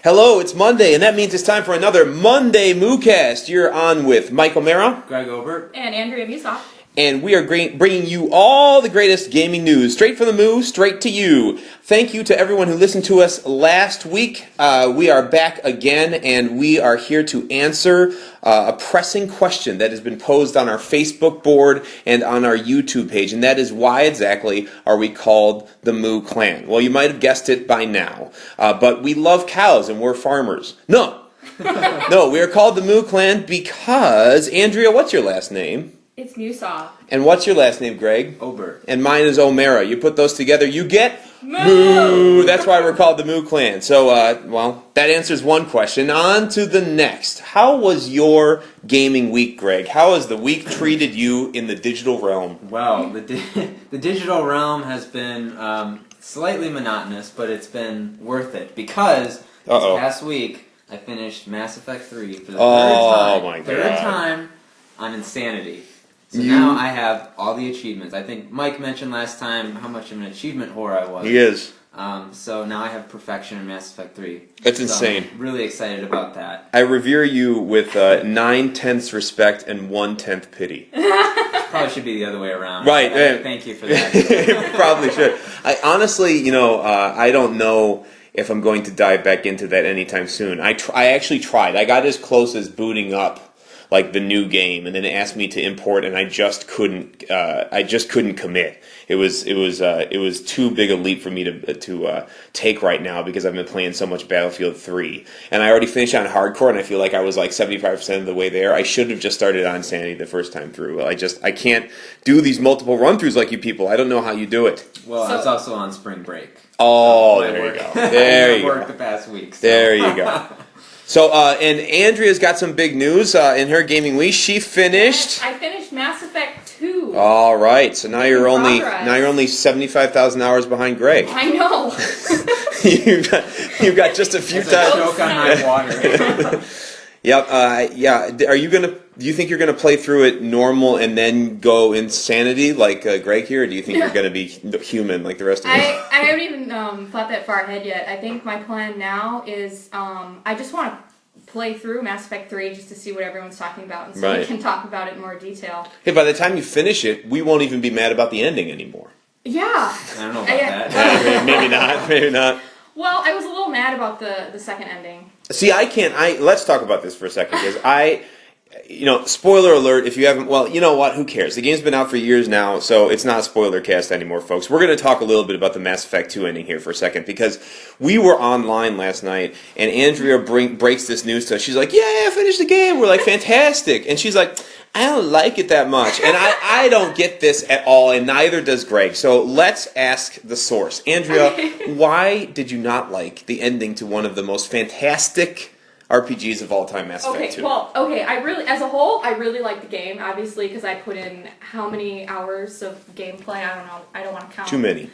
Hello, it's Monday, and that means it's time for another Monday MOOcast. You're on with Mike O'Mara, Greg Obert, and Andrea Musolf. And we are bringing you all the greatest gaming news, straight from the Moo, straight to you. Thank you to everyone who listened to us last week. We are back again, and we are here to answer a pressing question that has been posed on our Facebook board and on our YouTube page, and that is, why exactly are we called the Moo Clan? Well, you might have guessed it by now, but we love cows and we're farmers. No, we are called the Moo Clan because, Andrea, what's your last name? It's Musolf. And what's your last name, Greg? Obert. And mine is O'Mara. You put those together, you get Moo! That's why we're called the Moo Clan. So, well, that answers one question. On to the next. How was your gaming week, Greg? How has the week treated you in the digital realm? Well, the digital realm has been slightly monotonous, but it's been worth it because this past week I finished Mass Effect 3 for the third time on Insanity. So now I have all the achievements. I think Mike mentioned last time how much of an achievement whore I was. He is. So now I have perfection in Mass Effect 3. That's insane. I'm really excited about that. I revere you with 9/10 respect and 1/10 pity. Probably should be the other way around. Right. Thank you for that. Probably should. I honestly, I don't know if I'm going to dive back into that anytime soon. I actually tried. I got as close as booting up like the new game, and then it asked me to import, and I just couldn't. I just couldn't commit. It was too big a leap for me to take right now because I've been playing so much Battlefield 3, and I already finished on hardcore, and I feel like I was like 75% of the way there. I should have just started on Sanity the first time through. I can't do these multiple run-throughs like you people. I don't know how you do it. Well, I was also on spring break. Oh, there you go. There you go. Worked the past week. So. There you go. So, and Andrea's got some big news in her gaming week. She finished. I finished Mass Effect 2. All right. So now you're only 75,000 hours behind Greg. I know. you've got just a few times. Choke on my water. Yep. Yeah. Do you think you're gonna play through it normal and then go Insanity like Greg here, or do you think you're gonna be human like the rest of us? I haven't even thought that far ahead yet. I think my plan now is I just want to play through Mass Effect 3 just to see what everyone's talking about, and so we can talk about it in more detail. Hey, by the time you finish it, we won't even be mad about the ending anymore. Yeah. I don't know about that. Maybe not. Well, I was a little mad about the second ending. See, let's talk about this for a second, because spoiler alert, if you haven't, well, you know what, who cares? The game's been out for years now, so it's not a spoiler cast anymore, folks. We're going to talk a little bit about the Mass Effect 2 ending here for a second, because we were online last night, and Andrea breaks this news to us. She's like, yeah, I finished the game. We're like, fantastic. And she's like, I don't like it that much. And I don't get this at all, and neither does Greg. So let's ask the source. Andrea, why did you not like the ending to one of the most fantastic RPGs of all time, Mass Effect 2? As a whole, I really like the game, obviously, because I put in how many hours of gameplay, I don't know, I don't want to count. Too many.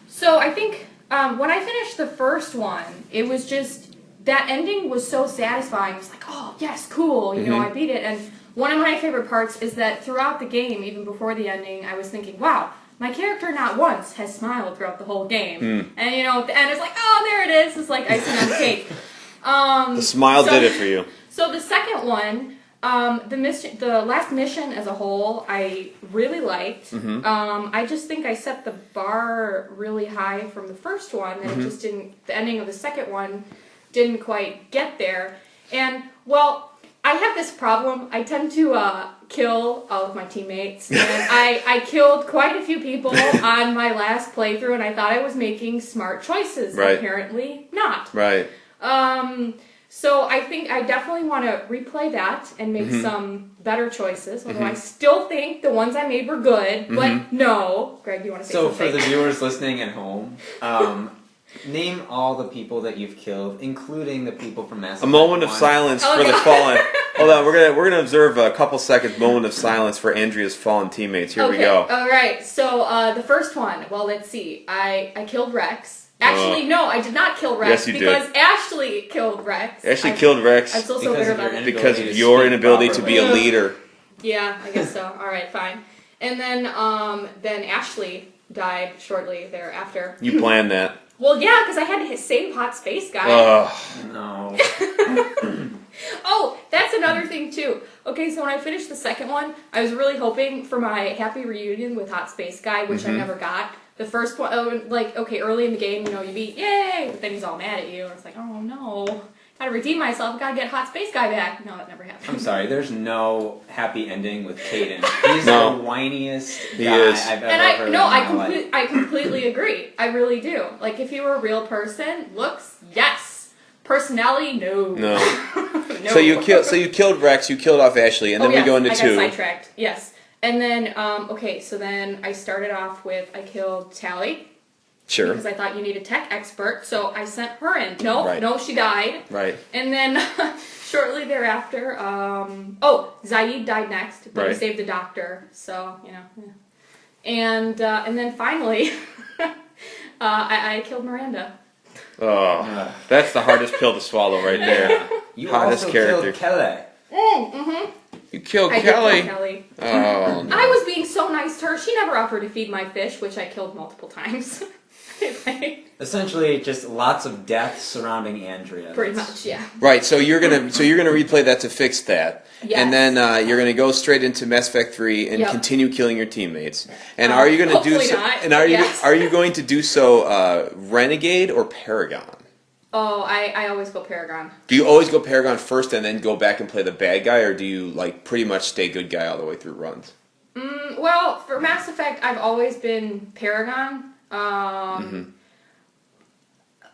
So I think when I finished the first one, it was just, that ending was so satisfying. It was like, oh, yes, cool, you know, I beat it. And one of my favorite parts is that throughout the game, even before the ending, I was thinking, wow, my character not once has smiled throughout the whole game. And, at the end, it's like, oh, there it is. It's like icing on the cake. The smile did it for you. So the second one, the last mission as a whole, I really liked. I just think I set the bar really high from the first one, and it just didn't. The ending of the second one didn't quite get there. And well, I have this problem. I tend to kill all of my teammates, and I killed quite a few people on my last playthrough, and I thought I was making smart choices. Right. Apparently not. Right. So I think I definitely want to replay that and make some better choices, although I still think the ones I made were good, but no. Greg, you want to say something? So for the viewers listening at home, name all the people that you've killed, including the people from Mass Effect 1. A moment of silence for the fallen. Hold on, we're gonna observe a couple seconds moment of silence for Andrea's fallen teammates. Here we go. All right. So the first one. Well, let's see. I killed Rex. Actually, no, I did not kill Rex. Yes, you because did. Ashley killed Rex. Ashley killed Rex. I'm still so bitter about that. Because of your inability to be a leader. Yeah, I guess so. All right, fine. And then Ashley died shortly thereafter. You planned that. Well, yeah, because I had to save Hot Space Guy. No. Oh, that's another thing, too. Okay, so when I finished the second one, I was really hoping for my happy reunion with Hot Space Guy, which I never got. The first one, early in the game, you beat, yay! But then he's all mad at you, and it's like, oh, no. Gotta redeem myself, gotta get Hot Space Guy back. No, that never happened. I'm sorry, there's no happy ending with Caden. He's the whiniest guy I've ever heard in my life. I completely agree. I really do. Like, if he were a real person, looks, yes. Personality, no. No. No. So you killed Rex, you killed off Ashley, and then we go into 2. I got sidetracked, yes. And then, so then I started off with, I killed Tally. Sure. Because I thought you need a tech expert, so I sent her in. No, she died. Right. And then, shortly thereafter, Zaid died next, but he saved the doctor, so, yeah. And then finally, I killed Miranda. Oh, that's the hardest pill to swallow right there. You Hottest also character. killed Kelly. Mm-hmm. You killed I Kelly. did kill Kelly. Oh, no. I was being so nice to her. She never offered to feed my fish, which I killed multiple times. Essentially, just lots of deaths surrounding Andrea. Pretty much, yeah. Right, so you're gonna replay that to fix that, Yes. and then you're gonna go straight into Mass Effect 3 and continue killing your teammates. And are you gonna do hopefully so? not, And yes. are you going to do so Renegade or Paragon? Oh, I always go Paragon. Do you always go Paragon first and then go back and play the bad guy, or do you pretty much stay good guy all the way through runs? Well, for Mass Effect, I've always been Paragon.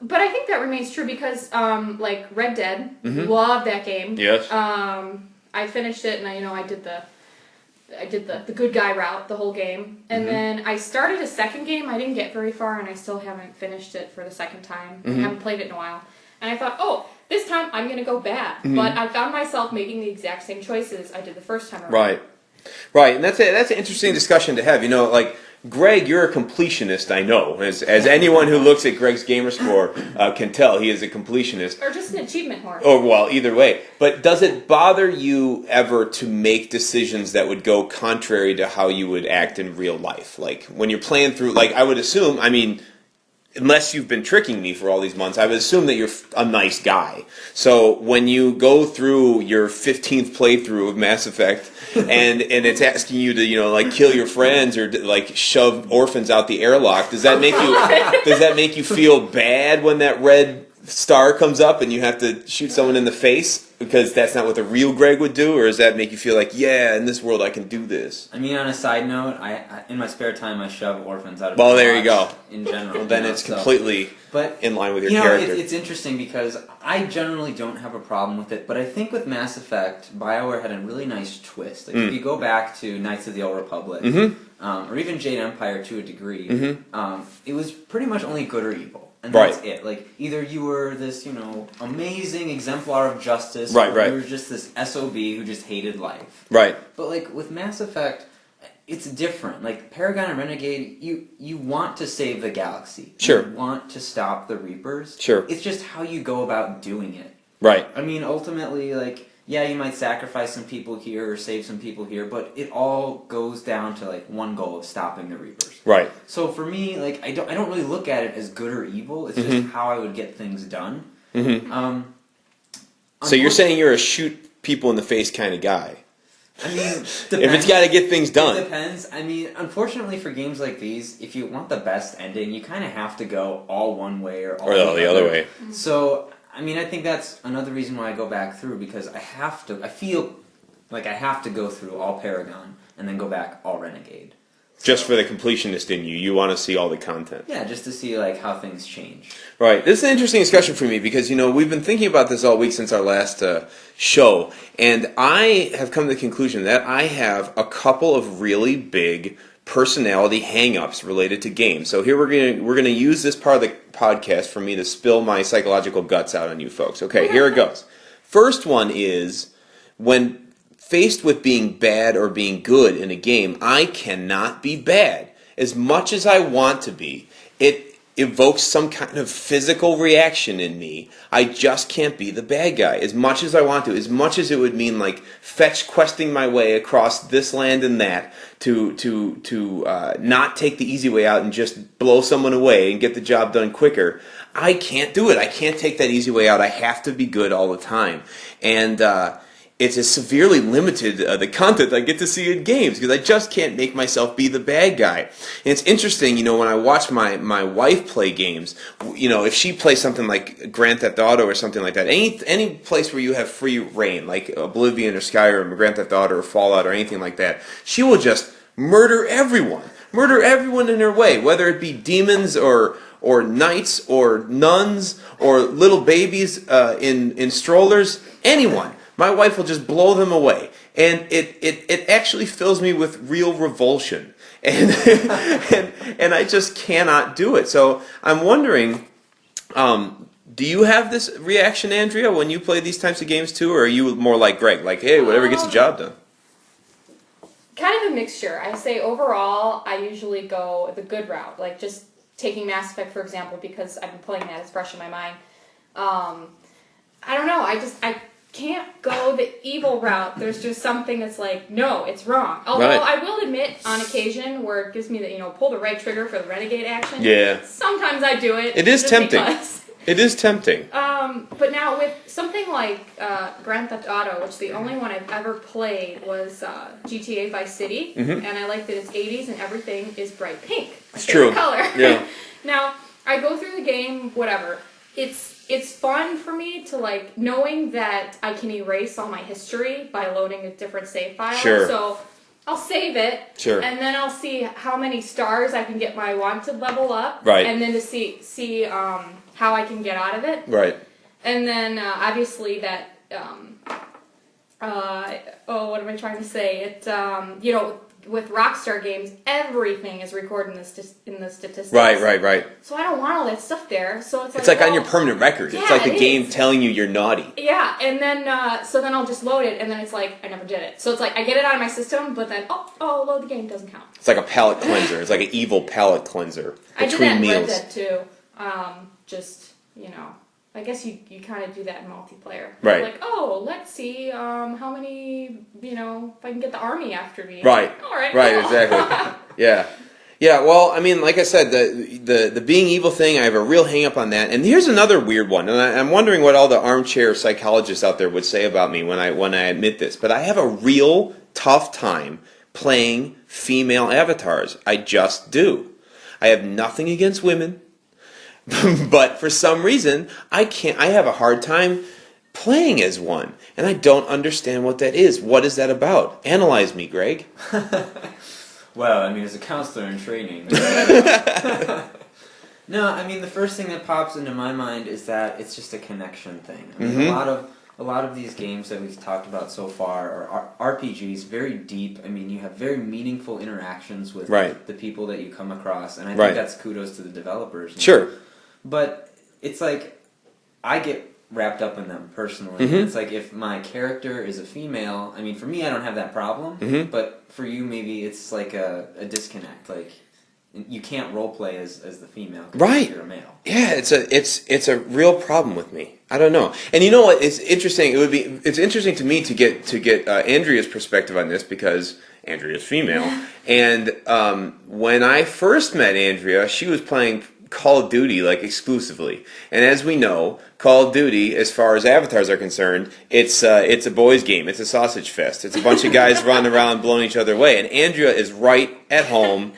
But I think that remains true because, Red Dead, love that game. Yes. I finished it, and I did the good guy route the whole game, and then I started a second game. I didn't get very far, and I still haven't finished it for the second time. I haven't played it in a while, and I thought, oh, this time I'm gonna go bad. But I found myself making the exact same choices I did the first time around. Right, and that's an interesting discussion to have. Greg, you're a completionist, I know. As anyone who looks at Greg's gamer score can tell, he is a completionist. Or just an achievement whore. Oh, well, either way. But does it bother you ever to make decisions that would go contrary to how you would act in real life? Like, when you're playing through, I would assume, unless you've been tricking me for all these months, I would assume that you're a nice guy. So when you go through your 15th playthrough of Mass Effect and it's asking you to kill your friends or shove orphans out the airlock, does that make you feel bad when that red star comes up and you have to shoot someone in the face because that's not what the real Greg would do, or does that make you feel like, yeah, in this world I can do this? On a side note, I in my spare time I shove orphans out of Well, there you go. In general. Well, then it's completely in line with your character. It's interesting because I generally don't have a problem with it, but I think with Mass Effect, BioWare had a really nice twist. If you go back to Knights of the Old Republic, or even Jade Empire to a degree, it was pretty much only good or evil. And that's it. Either you were this, amazing exemplar of justice, or you were just this SOB who just hated life. Right. But, with Mass Effect, it's different. Paragon and Renegade, you want to save the galaxy. Sure. You want to stop the Reapers. Sure. It's just how you go about doing it. Right. Ultimately, you might sacrifice some people here or save some people here, but it all goes down to one goal of stopping the Reapers. Right. So for me, I don't really look at it as good or evil. It's just how I would get things done. So you're saying you're a shoot people in the face kind of guy? Depends. If it's got to get things done. It depends. Unfortunately for games like these, if you want the best ending, you kind of have to go all one way or all the other way. So I think that's another reason why I go back through, because I feel like I have to go through all Paragon and then go back all Renegade. Just for the completionist in you. You want to see all the content. Yeah, just to see how things change. Right. This is an interesting discussion for me because, we've been thinking about this all week since our last show, and I have come to the conclusion that I have a couple of really big personality hang-ups related to games. So here we're gonna use this part of the podcast for me to spill my psychological guts out on you folks. Okay, here it goes. First one is when faced with being bad or being good in a game, I cannot be bad. As much as I want to be, it evokes some kind of physical reaction in me. I just can't be the bad guy as much as I want to, as much as it would mean like fetch questing my way across this land and that to not take the easy way out and just blow someone away and get the job done quicker. I can't do it. I can't take that easy way out. I have to be good all the time. And it's a severely limited the content I get to see in games because I just can't make myself be the bad guy. And it's interesting, when I watch my wife play games, if she plays something like Grand Theft Auto or something like that, any place where you have free reign, like Oblivion or Skyrim or Grand Theft Auto or Fallout or anything like that, she will just murder everyone in her way, whether it be demons or knights or nuns or little babies in strollers, anyone. My wife will just blow them away, and it actually fills me with real revulsion, and and I just cannot do it. So I'm wondering, do you have this reaction, Andrea, when you play these types of games too, or are you more like Greg, like hey, whatever gets the job done? Kind of a mixture. I say overall, I usually go the good route, like just taking Mass Effect for example, because I've been playing that, it's fresh in my mind. I don't know. I can't go the evil route. There's just something that's like, no, it's wrong. Although I will admit, on occasion, where it gives me the, pull the right trigger for the Renegade action. Yeah. Sometimes I do it. It is tempting. It is tempting. But now with something like Grand Theft Auto, which the only one I've ever played was GTA Vice City, and I like that it's 80s and everything is bright pink. It's true. Color. Yeah. Now, I go through the game, whatever. It's fun for me to, like, knowing that I can erase all my history by loading a different save file. Sure. So I'll save it. Sure. And then I'll see how many stars I can get my wanted level up. Right. And then to see how I can get out of it. Right. And then, obviously, that, what am I trying to say? It, with Rockstar games, everything is recorded in the statistics. Right. So I don't want all that stuff there. So it's like on your permanent record. Yeah, it's like the it game is. telling you you're naughty. Yeah, and then, so then I'll just load it, and then it's like, I never did it. So it's like, I get it out of my system, but then, load the game, doesn't count. It's like a palate cleanser. It's like an evil palate cleanser I did between that meals. in Red Dead too. I guess you kind of do that in multiplayer. Right. Like, let's see how many, if I can get the army after me. Right. All right. Right, cool. exactly. Yeah. Yeah, well, I mean, like I said, the being evil thing, I have a real hang-up on that. And here's another weird one, and I'm wondering what all the armchair psychologists out there would say about me when I admit this. But I have a real tough time playing female avatars. I just do. I have nothing against women. But for some reason, I have a hard time playing as one. And I don't understand what that is. What is that about? Analyze me, Greg. Well, I mean, as a counselor in training. No, I mean, the first thing that pops into my mind is that it's just a connection thing. I mean, a lot of these games that we've talked about so far are RPGs, very deep. I mean, you have very meaningful interactions with the people that you come across. And I think that's kudos to the developers. Sure. But it's like, I get wrapped up in them personally. It's like if my character is a female, I mean, for me, I don't have that problem. But for you, maybe it's like a disconnect. Like, you can't roleplay as the female because you're a male. Yeah, it's a real problem with me. I don't know. And you know what? It's interesting. It's interesting to me to get Andrea's perspective on this because Andrea's female. And when I first met Andrea, she was playing Call of Duty exclusively, and as we know, Call of Duty, as far as avatars are concerned, it's a boys' game. It's a sausage fest. It's a bunch of guys running around blowing each other away, and Andrea is right at home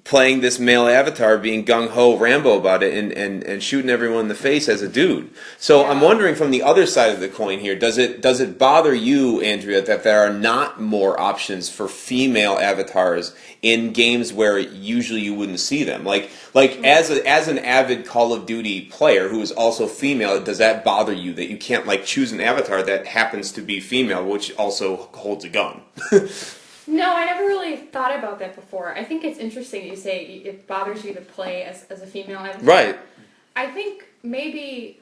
playing this male avatar, being gung-ho Rambo about it, and shooting everyone in the face as a dude. So I'm wondering from the other side of the coin here, does it bother you, Andrea, that there are not more options for female avatars in games where usually you wouldn't see them? Like as an avid Call of Duty player who is also female, does that bother you that you can't choose an avatar that happens to be female, which also holds a gun? No, I never really thought about that before. I think it's interesting that you say it bothers you to play as a female avatar. Right. I think maybe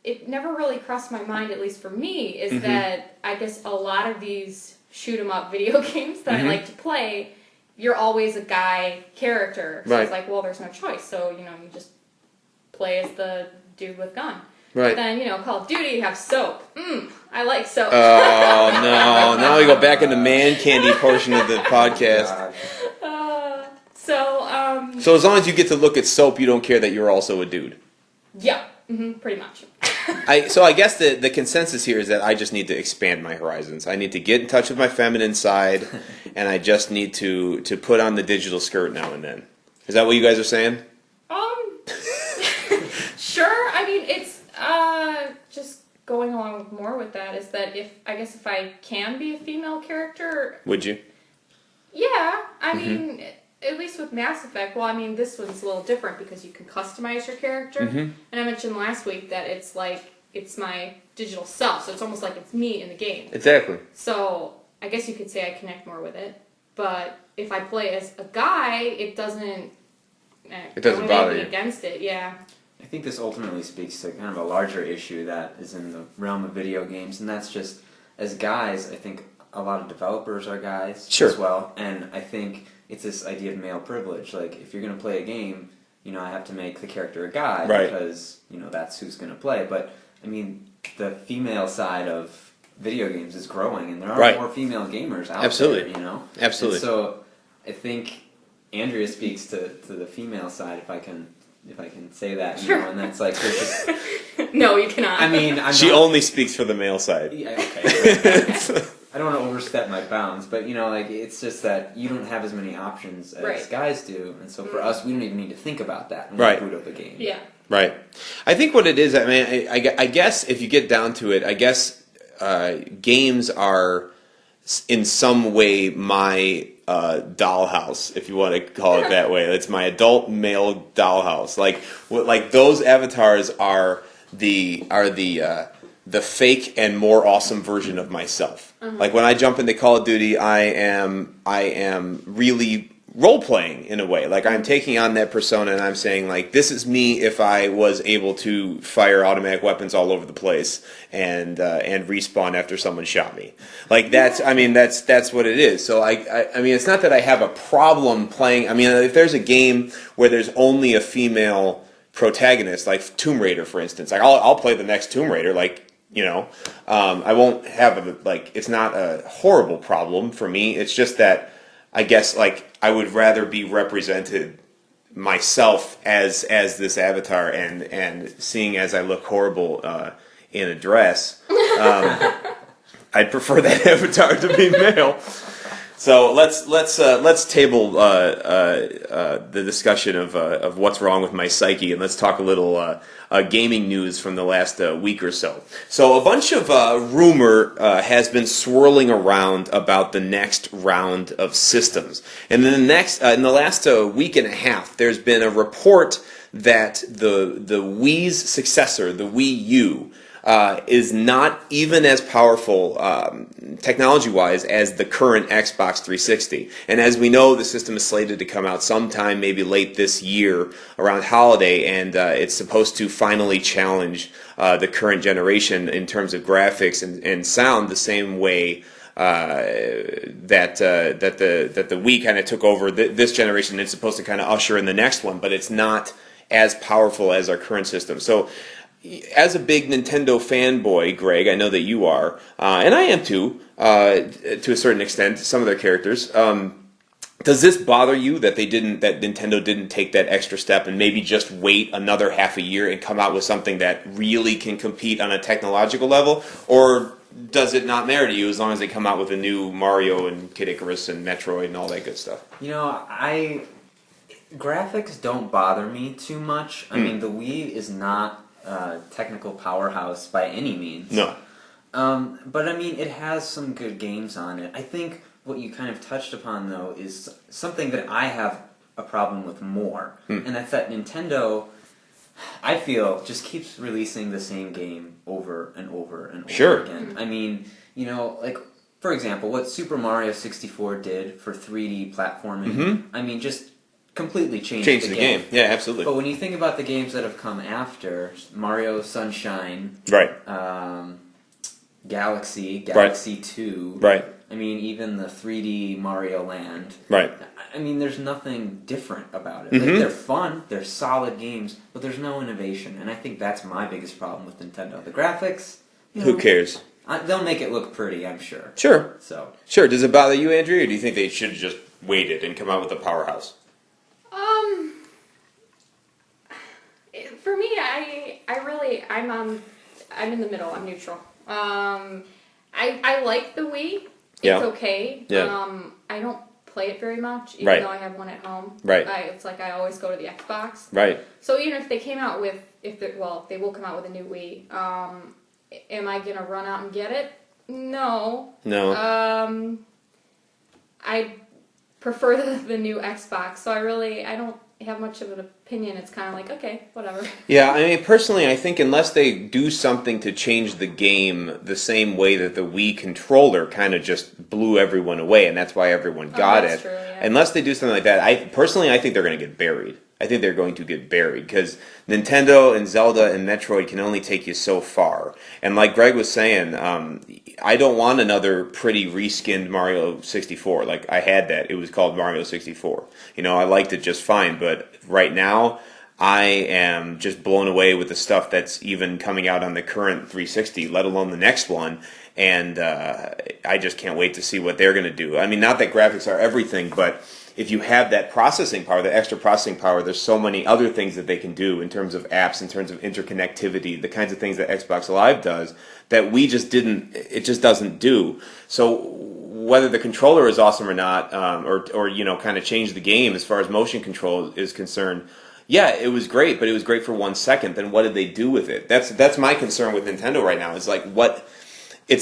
it never really crossed my mind, at least for me, is that I guess a lot of these shoot 'em up video games that I like to play, you're always a guy character. So Right. it's like, well, there's no choice. So, you just play as the dude with gun. Right. But then, Call of Duty, you have soap. I like soap. Oh, no. Now we go back in the man candy portion of the podcast. So as long as you get to look at soap, you don't care that you're also a dude. Yeah, pretty much. So I guess the consensus here is that I just need to expand my horizons. I need to get in touch with my feminine side, and I just need to put on the digital skirt now and then. Is that what you guys are saying? Sure. I mean, it's just going along more with that is that if I can be a female character, Would you? Yeah, I mean, at least with Mass Effect, well, I mean, this one's a little different because you can customize your character. And I mentioned last week that it's like, it's my digital self, so it's almost like it's me in the game. Exactly. So, I guess you could say I connect more with it. But if I play as a guy, it doesn't bother you. Against it, yeah. I think this ultimately speaks to kind of a larger issue that is in the realm of video games, and that's just, as guys, I think a lot of developers are guys as well, and I think it's this idea of male privilege. Like, if you're going to play a game, I have to make the character a guy because, that's who's going to play. But, I mean, the female side of video games is growing, and there are more female gamers out there, Absolutely. And so, I think Andrea speaks to the female side, if I can say that, and that's like... Just, no, you cannot. I mean, she only speaks for the male side. Yeah, okay. I don't want to overstep my bounds, but it's just that you don't have as many options as guys do, and so for us, we don't even need to think about that when we boot up a game. Yeah. Right. I think what it is, I mean, I guess if you get down to it, I guess games are in some way my dollhouse, if you want to call it that way. It's my adult male dollhouse. Like those avatars are the fake and more awesome version of myself. Like when I jump into Call of Duty, I am really role playing in a way. Like I'm taking on that persona and I'm saying like, this is me if I was able to fire automatic weapons all over the place and respawn after someone shot me. Like that's what it is. So I mean, it's not that I have a problem playing. I mean, if there's a game where there's only a female protagonist, like Tomb Raider, for instance, like I'll play the next Tomb Raider, like, I won't have it's not a horrible problem for me. It's just that I guess like I would rather be represented myself as this avatar and seeing as I look horrible in a dress, I'd prefer that avatar to be male. So let's table the discussion of what's wrong with my psyche, and let's talk a little gaming news from the last week or so. So a bunch of rumor has been swirling around about the next round of systems, and in the last week and a half, there's been a report that the Wii's successor, the Wii U, is not even as powerful technology-wise as the current Xbox 360. And as we know, the system is slated to come out sometime, maybe late this year, around holiday, and it's supposed to finally challenge the current generation in terms of graphics and sound the same way that the Wii kind of took over this generation. It's supposed to kind of usher in the next one, but it's not as powerful as our current system. So, as a big Nintendo fanboy, Greg, I know that you are, and I am too, to a certain extent, some of their characters. Does this bother you that Nintendo didn't take that extra step and maybe just wait another half a year and come out with something that really can compete on a technological level? Or does it not matter to you as long as they come out with a new Mario and Kid Icarus and Metroid and all that good stuff? Graphics don't bother me too much. I mean, the Wii is not technical powerhouse by any means. No. But I mean, it has some good games on it. I think what you kind of touched upon, though, is something that I have a problem with more. And that's that Nintendo, I feel, just keeps releasing the same game over and over and over again. I mean, like, for example, what Super Mario 64 did for 3D platforming, I mean, just completely changed the game. Yeah, absolutely. But when you think about the games that have come after, Mario Sunshine, right, Galaxy 2, right, I mean, even the 3D Mario Land. Right. I mean, there's nothing different about it. Like, they're fun, they're solid games, but there's no innovation. And I think that's my biggest problem with Nintendo. The graphics, who cares? They'll make it look pretty, I'm sure. Sure. So. Sure. Does it bother you, Andrea, or do you think they should have just waited and come out with a powerhouse? For me, I'm in the middle. I'm neutral. I like the Wii. It's okay. Yeah. I don't play it very much, even though I have one at home. Right. It's like I always go to the Xbox. Right. So even if they came out with, they will come out with a new Wii. Am I gonna run out and get it? No. No. I prefer the new Xbox, so I don't have much of an opinion. It's kind of like, okay, whatever. Yeah, I mean, personally, I think unless they do something to change the game the same way that the Wii controller kind of just blew everyone away, and that's why everyone got it. True, yeah. Unless they do something like that, I think they're going to get buried. I think they're going to get buried because Nintendo and Zelda and Metroid can only take you so far. And like Greg was saying, I don't want another pretty reskinned Mario 64. Like, I had that. It was called Mario 64. I liked it just fine. But right now, I am just blown away with the stuff that's even coming out on the current 360, let alone the next one. And I just can't wait to see what they're going to do. I mean, not that graphics are everything, but if you have that processing power, the extra processing power, there's so many other things that they can do in terms of apps, in terms of interconnectivity, the kinds of things that Xbox Live does that it just doesn't do. So whether the controller is awesome or not, or kind of change the game as far as motion control is concerned, yeah, it was great, but it was great for 1 second. Then what did they do with it? That's my concern with Nintendo right now. It's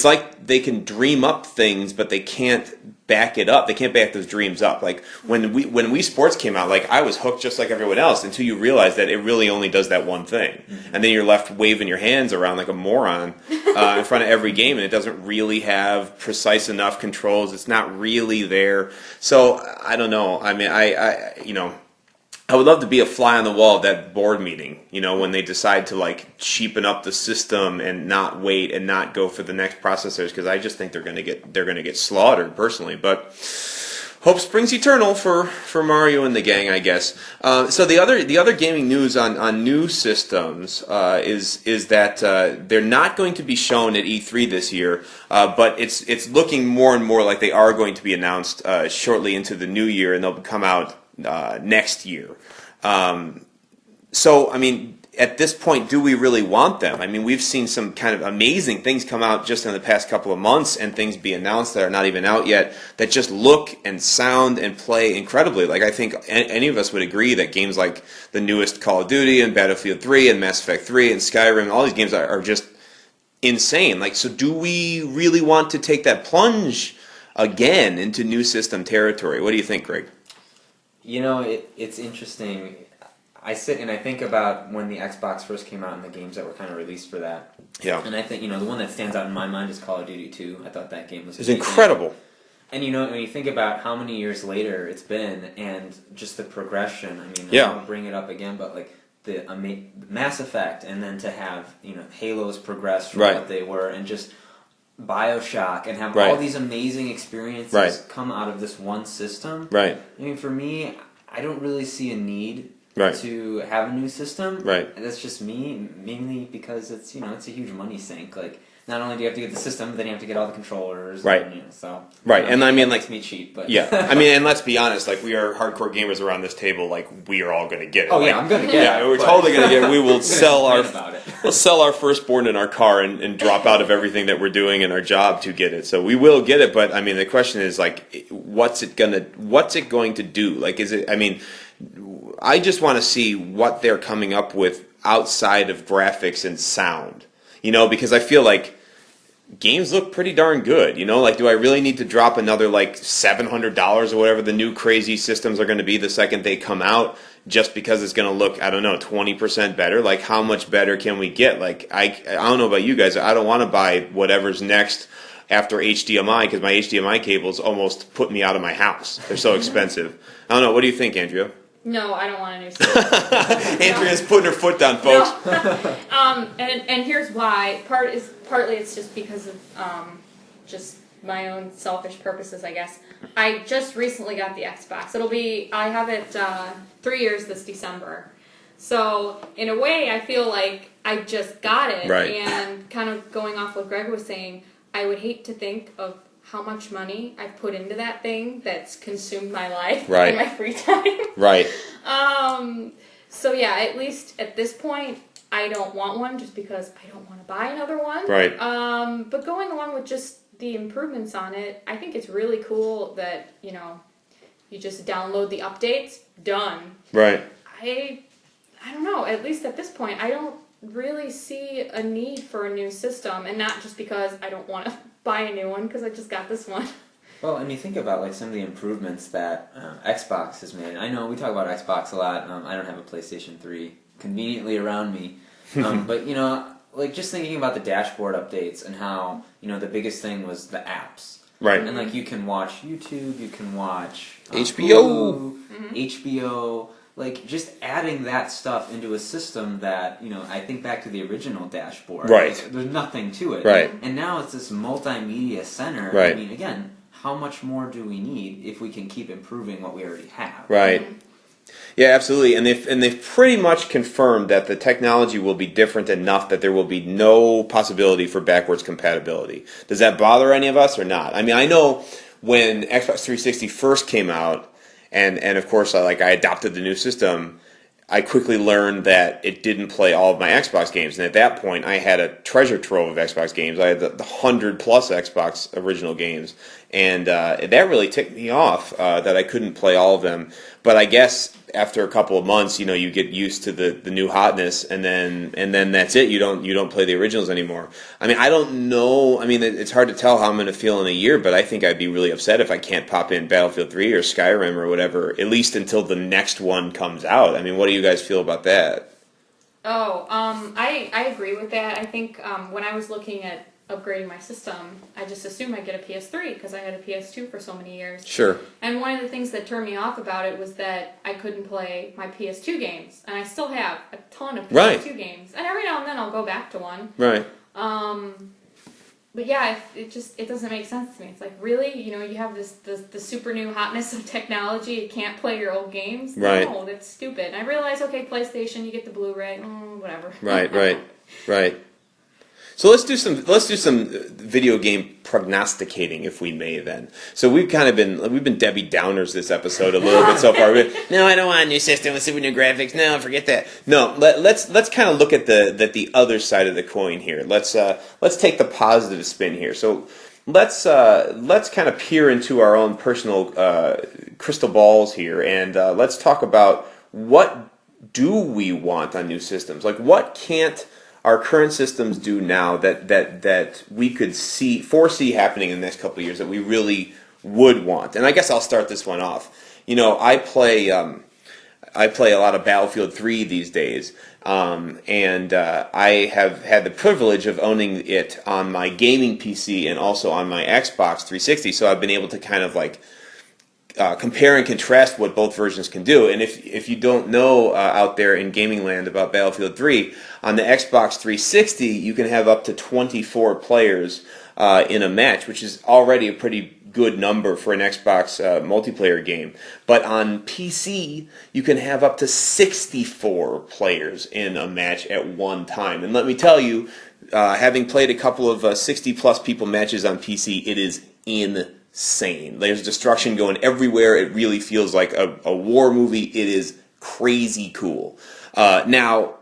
like they can dream up things, but they can't back it up. They can't back those dreams up. Like when Wii Sports came out, like I was hooked just like everyone else until you realize that it really only does that one thing, and then you're left waving your hands around like a moron in front of every game, and it doesn't really have precise enough controls. It's not really there. So I don't know. I mean, I would love to be a fly on the wall of that board meeting, when they decide to like cheapen up the system and not wait and not go for the next processors, because I just think they're going to get slaughtered personally. But hope springs eternal for Mario and the gang, I guess. So the other gaming news on new systems is that they're not going to be shown at E3 this year, but it's looking more and more like they are going to be announced shortly into the new year, and they'll come out next year. So, I mean, at this point, do we really want them? I mean, we've seen some kind of amazing things come out just in the past couple of months, and things be announced that are not even out yet that just look and sound and play incredibly. Like, I think any of us would agree that games like the newest Call of Duty and Battlefield 3 and Mass Effect 3 and Skyrim, all these games are just insane. Like, so do we really want to take that plunge again into new system territory? What do you think, Greg? It's interesting. I sit and I think about when the Xbox first came out and the games that were kind of released for that. Yeah. And I think, the one that stands out in my mind is Call of Duty 2. I thought that game was amazing. Incredible. And when you think about how many years later it's been and just the progression, I mean, yeah. I won't bring it up again, but like the Mass Effect, and then to have, Halo's progress from what they were, and just BioShock, and have all these amazing experiences come out of this one system. Right. I mean, for me, I don't really see a need to have a new system. Right. And that's just me, mainly because it's it's a huge money sink. Like, not only do you have to get the system, but then you have to get all the controllers. Right. And, and I mean, like, it's me cheap, but yeah. I mean, and let's be honest. Like, we are hardcore gamers around this table. Like, we are all going to get it. Oh like, yeah, I'm going to get it. Yeah, we're totally going to get it. We will sell our firstborn in our car and drop out of everything that we're doing in our job to get it. So we will get it. But I mean, the question is like, what's it going to do? Like, is it? I mean, I just want to see what they're coming up with outside of graphics and sound. Because I feel like games look pretty darn good, like, do I really need to drop another like $700 or whatever the new crazy systems are going to be the second they come out, just because it's going to look, I don't know, 20% better? Like, how much better can we get? Like, I don't know about you guys, I don't want to buy whatever's next after HDMI, because my HDMI cables almost put me out of my house. They're so expensive. I don't know, what do you think, Andrea? No, I don't want a new system. Andrea's putting her foot down, folks. No. And here's why. Partly it's just because of just my own selfish purposes, I guess. I just recently got the Xbox. I have it 3 years this December. So, in a way, I feel like I just got it. Right. And kind of going off what Greg was saying, I would hate to think of how much money I've put into that thing that's consumed my life and my free time. Right. So yeah, at least at this point, I don't want one just because I don't want to buy another one. Right. But going along with just the improvements on it, I think it's really cool that, you just download the updates, done. Right. I don't know, at least at this point, I don't really see a need for a new system, and not just because I don't want to buy a new one because I just got this one. Well, and you think about like some of the improvements that Xbox has made. I know we talk about Xbox a lot. I don't have a PlayStation 3 conveniently around me, but like just thinking about the dashboard updates and how the biggest thing was the apps. Right. And like you can watch YouTube, you can watch HBO, Hulu, HBO. Like, just adding that stuff into a system that, I think back to the original dashboard. Right. There's nothing to it. Right. And now it's this multimedia center. Right. I mean, again, how much more do we need if we can keep improving what we already have? Right. Yeah, absolutely. And they've pretty much confirmed that the technology will be different enough that there will be no possibility for backwards compatibility. Does that bother any of us or not? I mean, I know when Xbox 360 first came out, and of course, I adopted the new system, I quickly learned that it didn't play all of my Xbox games. And at that point, I had a treasure trove of Xbox games. I had the 100-plus Xbox original games. And that really ticked me off that I couldn't play all of them. But I guess after a couple of months, you get used to the new hotness, and then that's it. You don't play the originals anymore. I mean, I don't know. I mean, it's hard to tell how I'm going to feel in a year, but I think I'd be really upset if I can't pop in Battlefield 3 or Skyrim or whatever, at least until the next one comes out. I mean, what do you guys feel about that? I agree with that. I think when I was looking at upgrading my system, I just assumed I'd get a PS3 because I had a PS2 for so many years. Sure. And one of the things that turned me off about it was that I couldn't play my PS2 games, and I still have a ton of PS2 games. And every now and then I'll go back to one. Right. But yeah, it doesn't make sense to me. It's like, really? You have the super new hotness of technology, you can't play your old games? Right. No, that's stupid. And I realize, okay, PlayStation, you get the Blu-ray, whatever. Right. So let's do some video game prognosticating, if we may. Then, so we've been Debbie Downers this episode a little bit so far. No, I don't want a new system with super new graphics. No, forget that. No, let's kind of look at the other side of the coin here. Let's take the positive spin here. So let's kind of peer into our own personal crystal balls here, and let's talk about what do we want on new systems. Like, what can't our current systems do now that we could foresee happening in the next couple of years that we really would want? And I guess I'll start this one off. I play a lot of Battlefield 3 these days, and I have had the privilege of owning it on my gaming PC and also on my Xbox 360. So I've been able to kind of compare and contrast what both versions can do. And if you don't know out there in gaming land about Battlefield 3, on the Xbox 360 you can have up to 24 players in a match, which is already a pretty good number for an Xbox multiplayer game. But on PC you can have up to 64 players in a match at one time. And let me tell you, having played a couple of 60-plus people matches on PC, it is insane. There's destruction going everywhere. It really feels like a war movie. It is crazy cool. Now,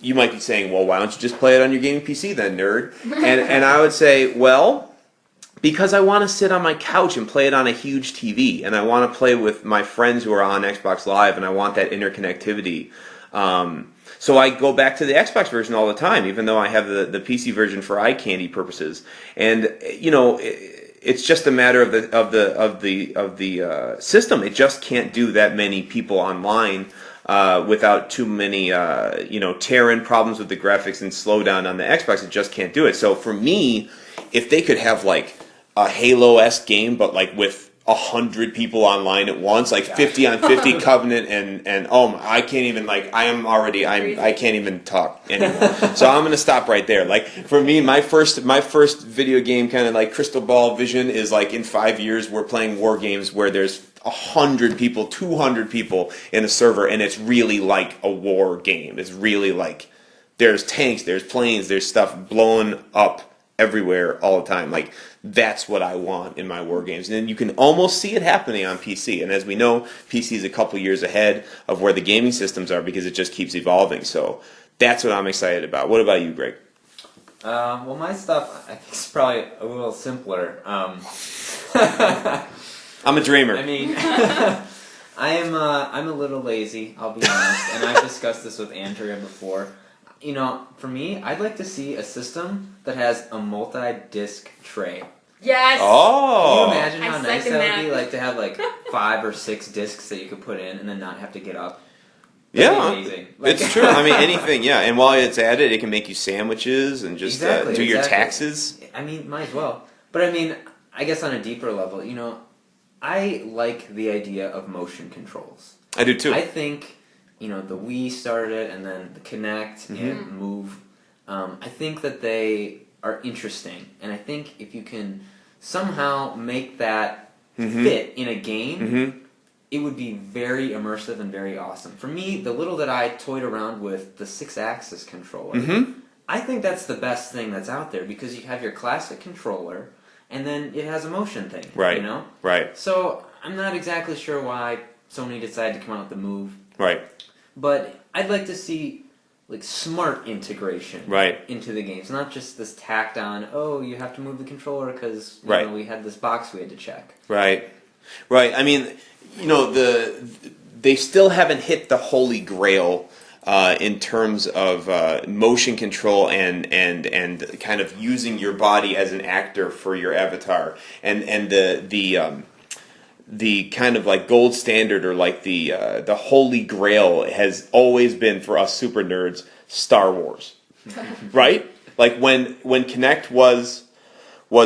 you might be saying, well, why don't you just play it on your gaming PC then, nerd? And I would say, well, because I want to sit on my couch and play it on a huge TV, and I want to play with my friends who are on Xbox Live, and I want that interconnectivity. So I go back to the Xbox version all the time, even though I have the PC version for eye candy purposes. And it's just a matter of the system. It just can't do that many people online without too many tear-in problems with the graphics and slowdown on the Xbox. It just can't do it. So for me, if they could have like a Halo-esque game, but like with 100 people online at once, like 50 on 50 Covenant, and I can't even I can't even talk anymore. So I'm gonna stop right there. Like for me, my first video game kind of like crystal ball vision is like in 5 years we're playing war games where there's 100 people, 200 people in a server, and it's really like a war game. It's really like there's tanks, there's planes, there's stuff blowing up everywhere all the time. Like that's what I want in my war games. And then you can almost see it happening on PC. And as we know, PC is a couple years ahead of where the gaming systems are because it just keeps evolving. So that's what I'm excited about. What about you, Greg? Well, my stuff I think is probably a little simpler. I'm a dreamer. I mean, I'm a little lazy, I'll be honest, and I've discussed this with Andrea before. You know, for me, I'd like to see a system that has a multi-disc tray. Yes! Oh! Can you imagine how nice that would be? Like to have like 5 or 6 discs that you could put in and then not have to get up. That'd be amazing. It's true. I mean, anything, yeah. And while it's at it, it can make you sandwiches and just do your taxes. I mean, might as well. But I mean, I guess on a deeper level, you know, I like the idea of motion controls. I do too. I think, you know, the Wii started it, and then the Kinect and Move. I think that they are interesting, and I think if you can somehow make that fit in a game, it would be very immersive and very awesome. For me, the little that I toyed around with, the 6-axis controller, I think that's the best thing that's out there because you have your classic controller, and then it has a motion thing, right? You know, right. So I'm not exactly sure why Sony decided to come out with the Move, right? But I'd like to see like smart integration into the games, not just this tacked on. Oh, you have to move the controller because you know, we had this box we had to check. Right. I mean, you know, they still haven't hit the holy grail in terms of motion control and kind of using your body as an actor for your avatar, and the kind of like gold standard or like the holy grail has always been for us super nerds Star Wars, right? Like when Kinect was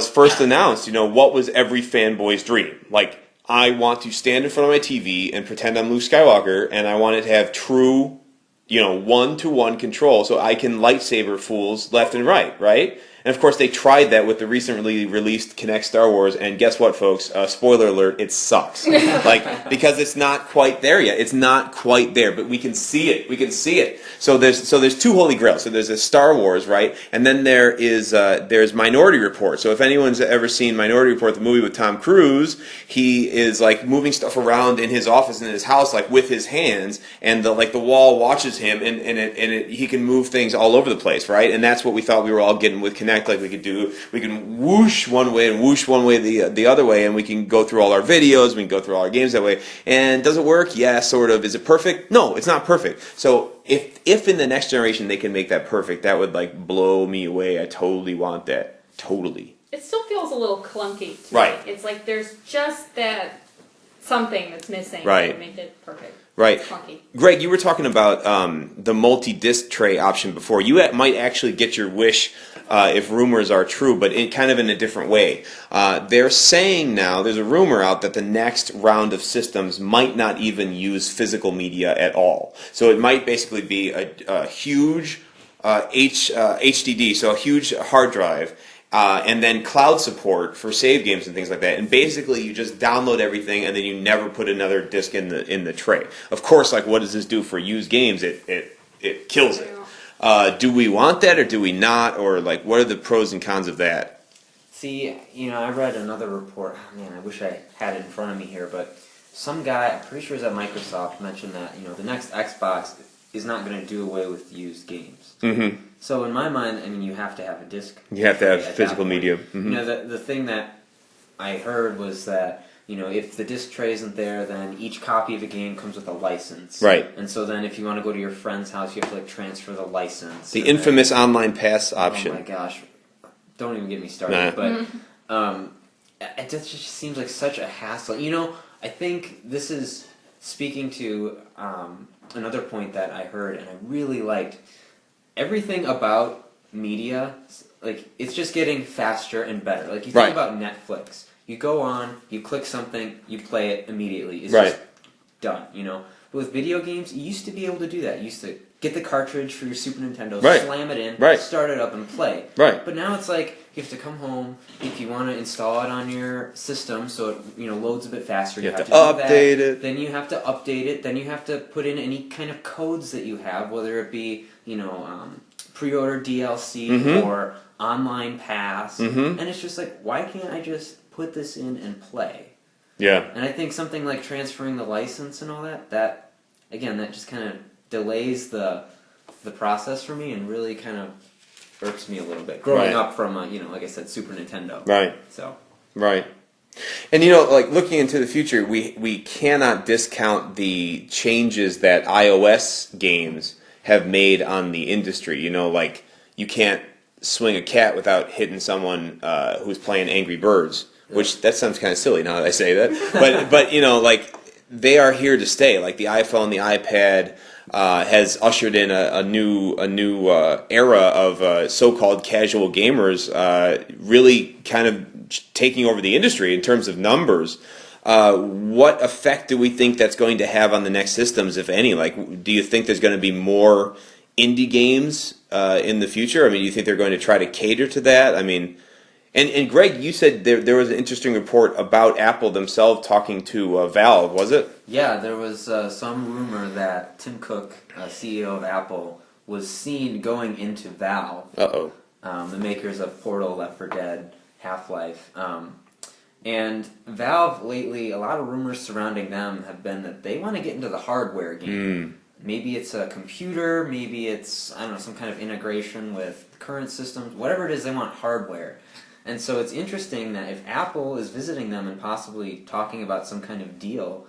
first announced, you know, what was every fanboy's dream? Like, I want to stand in front of my TV and pretend I'm Luke Skywalker, and I want it to have true, you know, 1-to-1 control so I can lightsaber fools left and right? And of course, they tried that with the recently released Kinect Star Wars, and guess what, folks? Spoiler alert: it sucks. Like, because it's not quite there yet. It's not quite there, but we can see it. We can see it. So there's two holy grails. So there's a Star Wars, right? And then there's Minority Report. So if anyone's ever seen Minority Report, the movie with Tom Cruise, he is like moving stuff around in his office in his house, like with his hands, and the wall watches him, and he can move things all over the place, right? And that's what we thought we were all getting with Kinect. Like we can whoosh one way and whoosh one way the other way, and we can go through all our videos, we can go through all our games that way. And does it work? Yeah, sort of. Is it perfect? No, it's not perfect. So if in the next generation they can make that perfect, that would like blow me away. I totally want that. Totally. It still feels a little clunky to me. It's like there's just that something that's missing to make it perfect. Right. Greg, you were talking about the multi-disc tray option before. You might actually get your wish if rumors are true, but kind of in a different way. They're saying now, there's a rumor out that the next round of systems might not even use physical media at all. So it might basically be a huge HDD, so a huge hard drive, and then cloud support for save games and things like that. And basically, you just download everything, and then you never put another disc in the tray. Of course, like what does this do for used games? It kills it. Do we want that or do we not? Or like, what are the pros and cons of that? See, you know, I read another report. Oh, man, I wish I had it in front of me here, but some guy, I'm pretty sure it was at Microsoft, mentioned that, you know, the next Xbox is not going to do away with used games. Mm-hmm. So in my mind, I mean, you have to have a disc. You have to have physical media. Mm-hmm. You know, the thing that I heard was that, you know, if the disc tray isn't there, then each copy of a game comes with a license. Right. And so then if you want to go to your friend's house, you have to, like, transfer the license. The infamous online pass option. Oh, my gosh. Don't even get me started. Nah. But it just seems like such a hassle. You know, I think this is speaking to another point that I heard and I really liked. Everything about media, like, it's just getting faster and better. Like, you think about Netflix. You go on, you click something, you play it immediately. It's right. just done, you know. But with video games, you used to be able to do that. You used to get the cartridge for your Super Nintendo, right. slam it in, right. start it up, and play. Right. But now it's like you have to come home if you want to install it on your system, so it loads a bit faster. You have to update it. Then you have to update it. Then you have to put in any kind of codes that you have, whether it be pre-order DLC or online pass. And it's just like, why can't I just put this in and play? Yeah. And I think something like transferring the license and all that again, that just kind of delays the process for me and really kind of irks me a little bit. Growing up from like I said, Super Nintendo. Right. So. Right. And like looking into the future, we cannot discount the changes that iOS games have made on the industry. Like you can't swing a cat without hitting someone who's playing Angry Birds, which that sounds kind of silly now that I say that. But like they are here to stay. Like the iPhone, the iPad has ushered in a new era of so-called casual gamers, really kind of taking over the industry in terms of numbers. What effect do we think that's going to have on the next systems, if any? Like, do you think there's going to be more indie games in the future? I mean, do you think they're going to try to cater to that? I mean, and Greg, you said there was an interesting report about Apple themselves talking to Valve, was it? Yeah, there was some rumor that Tim Cook, CEO of Apple, was seen going into Valve. Uh-oh. The makers of Portal, Left 4 Dead, Half-Life. And Valve lately, a lot of rumors surrounding them have been that they want to get into the hardware game. Maybe it's a computer, maybe it's, I don't know, some kind of integration with current systems. Whatever it is, they want hardware. And so it's interesting that if Apple is visiting them and possibly talking about some kind of deal,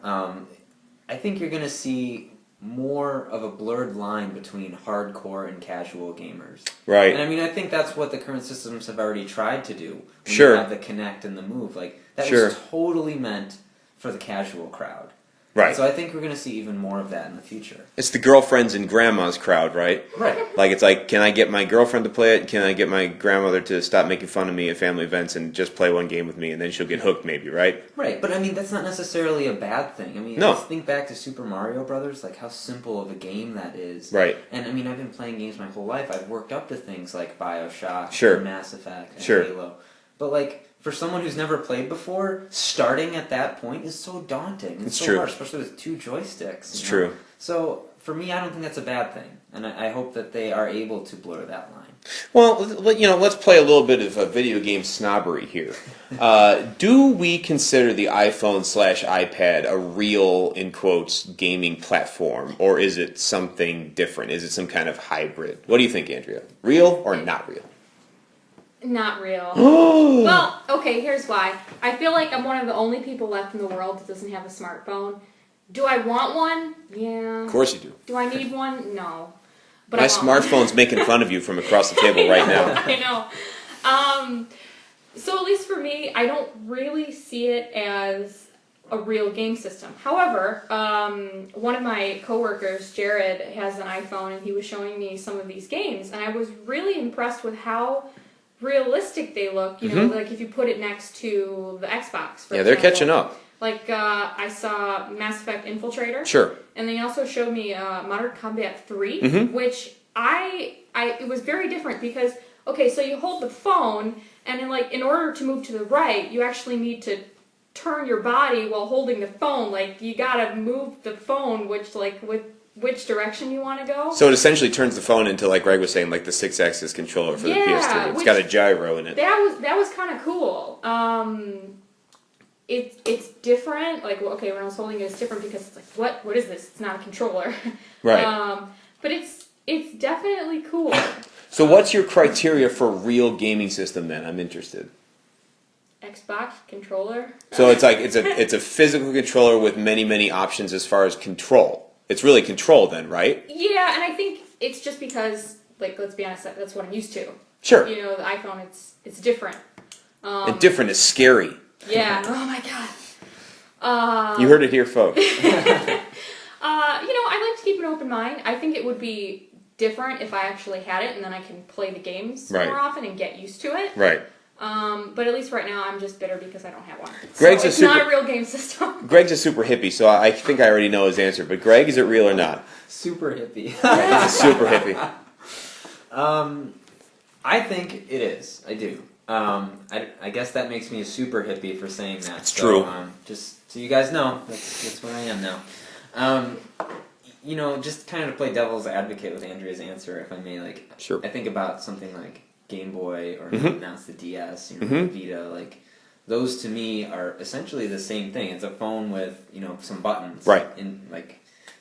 I think you're going to see more of a blurred line between hardcore and casual gamers. Right. And I mean, I think that's what the current systems have already tried to do. Sure. You have the Kinect and the Move. Like, that was totally meant for the casual crowd. Right. And so I think we're going to see even more of that in the future. It's the girlfriends and grandmas crowd, right? Right. Like, it's like, can I get my girlfriend to play it? Can I get my grandmother to stop making fun of me at family events and just play one game with me, and then she'll get hooked maybe, right? Right, but I mean, that's not necessarily a bad thing. I mean, let's think back to Super Mario Brothers, like how simple of a game that is. Right. And I mean, I've been playing games my whole life. I've worked up to things like BioShock, and Mass Effect, and Halo. But like, for someone who's never played before, starting at that point is so daunting. It's so hard, especially with two joysticks. It's true. So, for me, I don't think that's a bad thing. And I hope that they are able to blur that line. Well, let's play a little bit of a video game snobbery here. Do we consider the iPhone/iPad a real, in quotes, gaming platform? Or is it something different? Is it some kind of hybrid? What do you think, Andrea? Real or not real? Not real. Well, okay, here's why. I feel like I'm one of the only people left in the world that doesn't have a smartphone. Do I want one? Yeah. Of course you do. Do I need one? No. But my smartphone's making fun of you from across the table right now. I know. So at least for me, I don't really see it as a real game system. However, one of my coworkers, Jared, has an iPhone, and he was showing me some of these games, and I was really impressed with how realistic they look. You know, like if you put it next to the Xbox. For example. They're catching up. Like I saw Mass Effect Infiltrator. Sure. And they also showed me Modern Combat 3, which it was very different because, okay, so you hold the phone, and in order to move to the right, you actually need to turn your body while holding the phone. Like, you gotta move the phone, with which direction you want to go. So it essentially turns the phone into, like Greg was saying, like the 6-axis controller for the PS3. It's got a gyro in it. That was kind of cool. It's different. Like, okay, when I was holding it, it's different because it's like, what is this? It's not a controller. Right. But it's definitely cool. So what's your criteria for a real gaming system then? I'm interested. Xbox controller. So it's like it's a physical controller with many options as far as control. It's really control then, right? Yeah, and I think it's just because, like, let's be honest, that's what I'm used to. Sure. You know, the iPhone, it's different. And different is scary. Yeah. Oh my god. You heard it here, folks. I like to keep an open mind. I think it would be different if I actually had it, and then I can play the games more often and get used to it. Right. But at least right now, I'm just bitter because I don't have one. Greg's so it's not a real game system. Greg's a super hippie, so I think I already know his answer. But Greg, is it real or not? Super hippie. Right, he's a super hippie. I think it is. I do. I guess that makes me a super hippie for saying that. It's true. Just so you guys know, that's where I am now. Just kind of to play devil's advocate with Andrea's answer, if I may, sure. I think about something like Game Boy or now it's the DS, Mm-hmm. Vita, those to me are essentially the same thing. It's a phone with, some buttons. Right.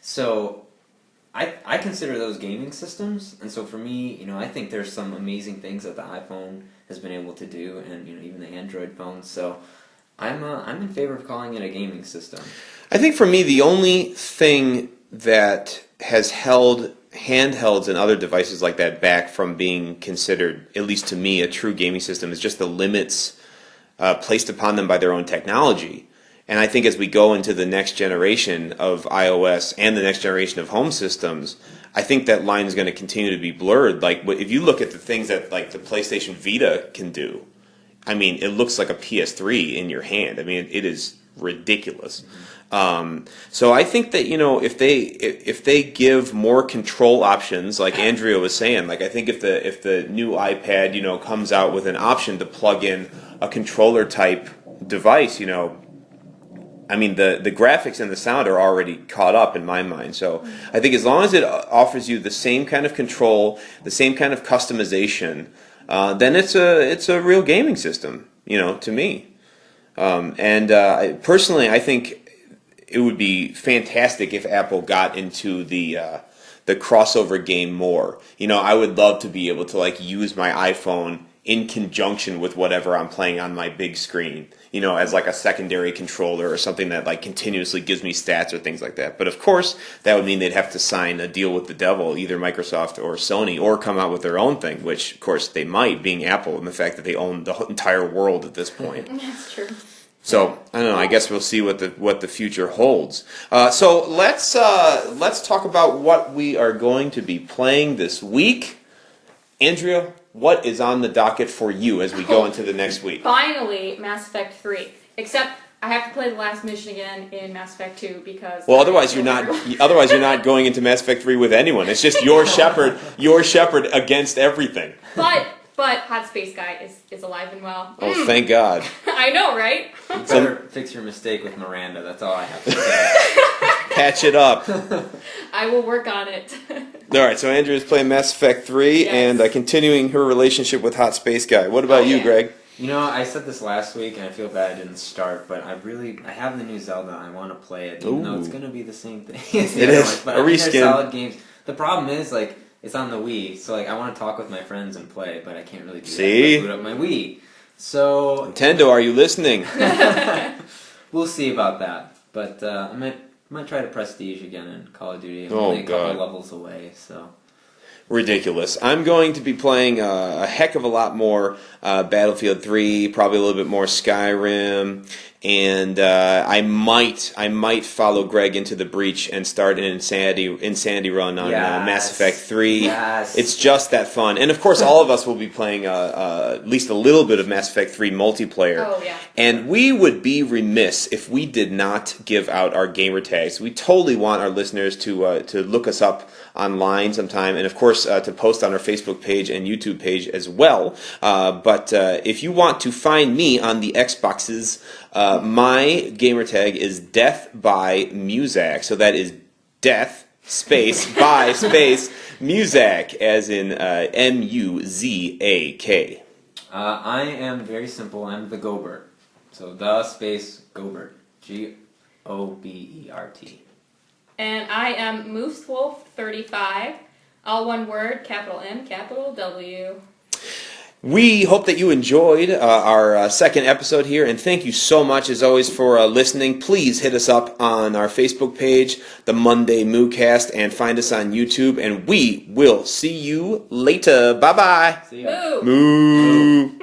So I consider those gaming systems, and so for me, I think there's some amazing things that the iPhone has been able to do, and even the Android phones. So I'm in favor of calling it a gaming system. I think for me, the only thing that has held handhelds and other devices like that back from being considered, at least to me, a true gaming system is just the limits placed upon them by their own technology. And I think as we go into the next generation of iOS and the next generation of home systems, I think that line is going to continue to be blurred. If you look at the things that the PlayStation Vita can do, I mean, it looks like a PS3 in your hand. I mean, it is ridiculous. So I think that if they give more control options, like Andrea was saying, I think if the new iPad comes out with an option to plug in a controller type device, I mean the graphics and the sound are already caught up in my mind. So I think as long as it offers you the same kind of control, the same kind of customization, then it's a real gaming system, to me. Personally, I think it would be fantastic if Apple got into the crossover game more. I would love to be able to use my iPhone in conjunction with whatever I'm playing on my big screen, as a secondary controller or something that continuously gives me stats or things like that. But of course, that would mean they'd have to sign a deal with the devil, either Microsoft or Sony, or come out with their own thing, which of course they might, being Apple, and the fact that they own the entire world at this point. That's true. So I don't know. I guess we'll see what the future holds. So let's talk about what we are going to be playing this week. Andrea, what is on the docket for you as we go into the next week? Finally, Mass Effect 3. Except I have to play the last mission again in Mass Effect 2 because... Well, otherwise you're not going into Mass Effect 3 with anyone. It's just your shepherd against everything. But Hot Space Guy is alive and well. Oh, thank God. I know, right? You better fix your mistake with Miranda. That's all I have to say. Patch it up. I will work on it. All right, so Andrea's playing Mass Effect 3 yes. and continuing her relationship with Hot Space Guy. What about you, Greg? I said this last week, and I feel bad I didn't start, but I have the new Zelda. I want to play it, even though it's going to be the same thing. It is. But a I think reskin. they're solid games. The problem is, it's on the Wii, so I want to talk with my friends and play, but I can't really do that. I boot up my Wii. So Nintendo, are you listening? We'll see about that. But I might try to Prestige again in Call of Duty. I'm only a couple levels away, so. Ridiculous. I'm going to be playing a heck of a lot more Battlefield 3, probably a little bit more Skyrim, and I might follow Greg into the breach and start an insanity run on Mass Effect 3. Yes. It's just that fun. And of course, all of us will be playing at least a little bit of Mass Effect 3 multiplayer. Oh, yeah. And we would be remiss if we did not give out our gamer tags. We totally want our listeners to look us up online sometime, and of course to post on our Facebook page and YouTube page as well. But if you want to find me on the Xboxes, my gamer tag is Death by Muzak. So that is Death space by space Muzak, as in Muzak. I am very simple. I'm the Gobert. So the space Gobert. Gobert. And I am MooseWolf35. All one word, capital M, capital W. We hope that you enjoyed our second episode here, and thank you so much, as always, for listening. Please hit us up on our Facebook page, the Monday MOOcast, and find us on YouTube, and we will see you later. Bye-bye. See ya. Moo. Moo.